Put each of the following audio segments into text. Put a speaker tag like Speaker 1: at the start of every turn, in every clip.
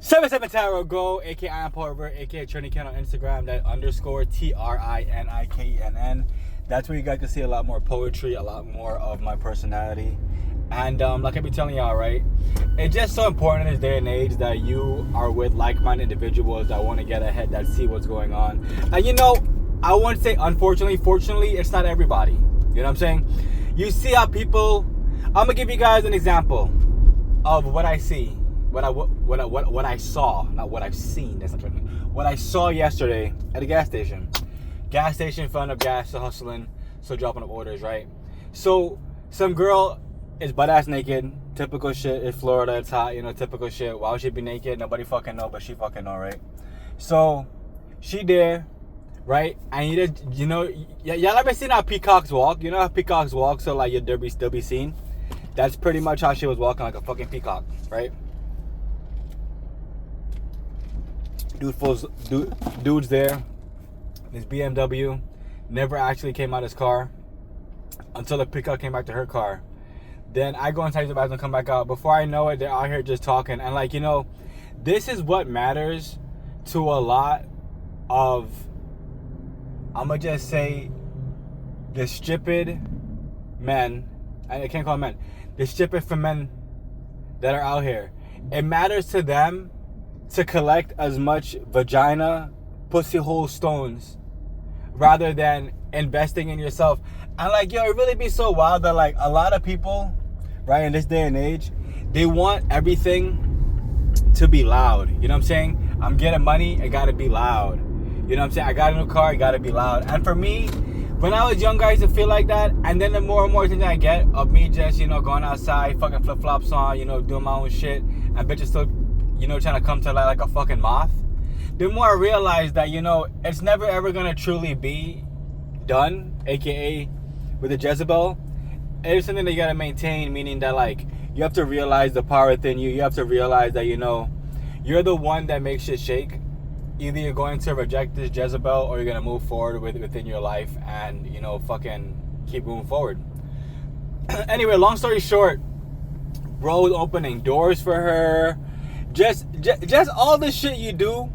Speaker 1: 77 Tarot Go, aka I'm Paul River, aka Triniken on Instagram, that _ TRINIKENN. That's where you guys can see a lot more poetry, a lot more of my personality. And like I be telling y'all, right? It's just so important in this day and age that you are with like-minded individuals that want to get ahead, that see what's going on. And you know, I won't say unfortunately, fortunately, it's not everybody. You know what I'm saying? You see how people, I'm gonna give you guys an example of what I see. What I saw, not what I've seen. That's not true. What I saw yesterday at a gas station. Gas station, filling up gas, so hustling, so dropping up orders, right? So some girl is butt ass naked. Typical shit. It's Florida. It's hot. You know, typical shit. Why would she be naked? Nobody fucking know, but she fucking know, right? So she there, right? And you know, y'all ever seen how peacocks walk? You know how peacocks walk, so like your still be seen. That's pretty much how she was walking, like a fucking peacock, right? Dude's there. His BMW never actually came out of his car until the peacock came back to her car. Then I go inside the bathroom and come back out. Before I know it, they're out here just talking. And like, you know, this is what matters to a lot of, I'ma just say, the stupid men. I can't call them men. The stupid for men that are out here. It matters to them to collect as much vagina, pussy hole stones, rather than investing in yourself. And like, yo, it really be so wild that like a lot of people, right, in this day and age, they want everything to be loud. You know what I'm saying? I'm getting money, it gotta be loud. You know what I'm saying? I got a new car, it gotta be loud. And for me, when I was younger, I used to feel like that. And then the more and more things I get of me just, you know, going outside, fucking flip-flops on, you know, doing my own shit, and bitches still, you know, trying to come to life like a fucking moth. The more I realize that, you know, it's never ever gonna truly be done, aka with a Jezebel. It's something that you gotta maintain, meaning that like you have to realize the power within you. You have to realize that, you know, you're the one that makes shit shake. Either you're going to reject this Jezebel or you're gonna move forward within your life and, you know, fucking keep moving forward. Anyway, long story short, bro's opening doors for her. Just all the shit you do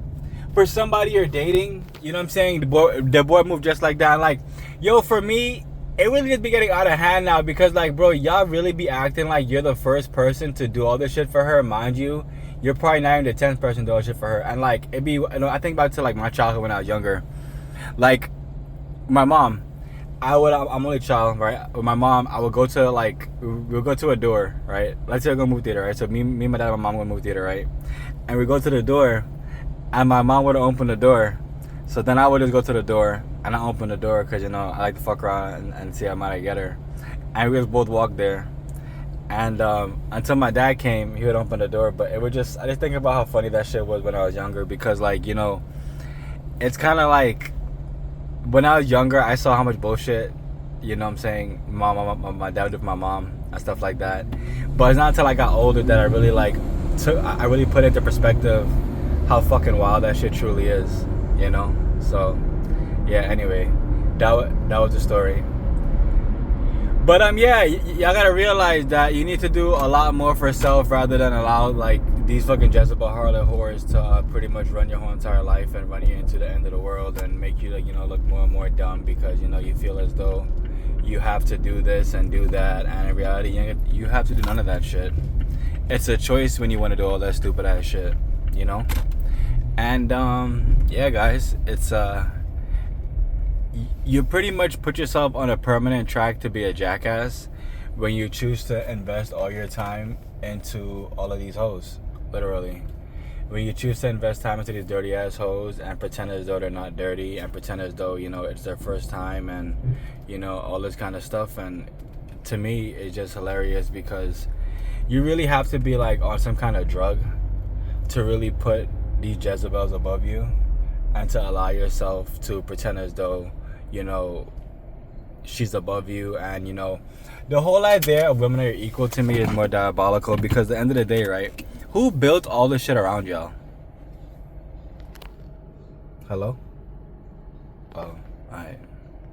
Speaker 1: for somebody you're dating. You know what I'm saying? The boy moved just like that. Like, yo, for me, it really just be getting out of hand now because, like, bro, y'all really be acting like you're the first person to do all this shit for her. Mind you, you're probably not even the 10th person to do all this shit for her. And, like, it be, you know, I think back to, like, my childhood when I was younger. Like, my mom, I'm only child, right? With my mom, I would go to, like, we'll go to a door, right? Let's say we're going to movie theater, right? So me, my dad, and my mom go to movie theater, right? And we go to the door, and my mom would open the door. So then I would just go to the door, and I open the door, because, you know, I like to fuck around and see how much I get her. And we just both walk there. And until my dad came, he would open the door. But it would just, I just think about how funny that shit was when I was younger. Because, like, you know, it's kind of like, when I was younger, I saw how much bullshit, you know what I'm saying, my dad did with my mom and stuff like that. But it's not until I got older that I really I really put into perspective how fucking wild that shit truly is, you know? So, yeah, anyway, that was the story. But, yeah, y'all gotta realize that you need to do a lot more for yourself rather than allow, like, these fucking Jezebel harlot whores to pretty much run your whole entire life and run you into the end of the world and make you, like, you know, look more and more dumb because, you know, you feel as though you have to do this and do that, and in reality, you have to do none of that shit. It's a choice when you want to do all that stupid ass shit, you know? And, yeah, guys, it's, you pretty much put yourself on a permanent track to be a jackass when you choose to invest all your time into all of these hoes. Literally, when you choose to invest time into these dirty ass hoes and pretend as though they're not dirty and pretend as though, you know, it's their first time and, you know, all this kind of stuff. And to me, it's just hilarious because you really have to be like on some kind of drug to really put these Jezebels above you and to allow yourself to pretend as though, you know, she's above you. And, you know, the whole idea of women are equal to me is more diabolical because at the end of the day, right? Who built all this shit around y'all? Hello? Oh.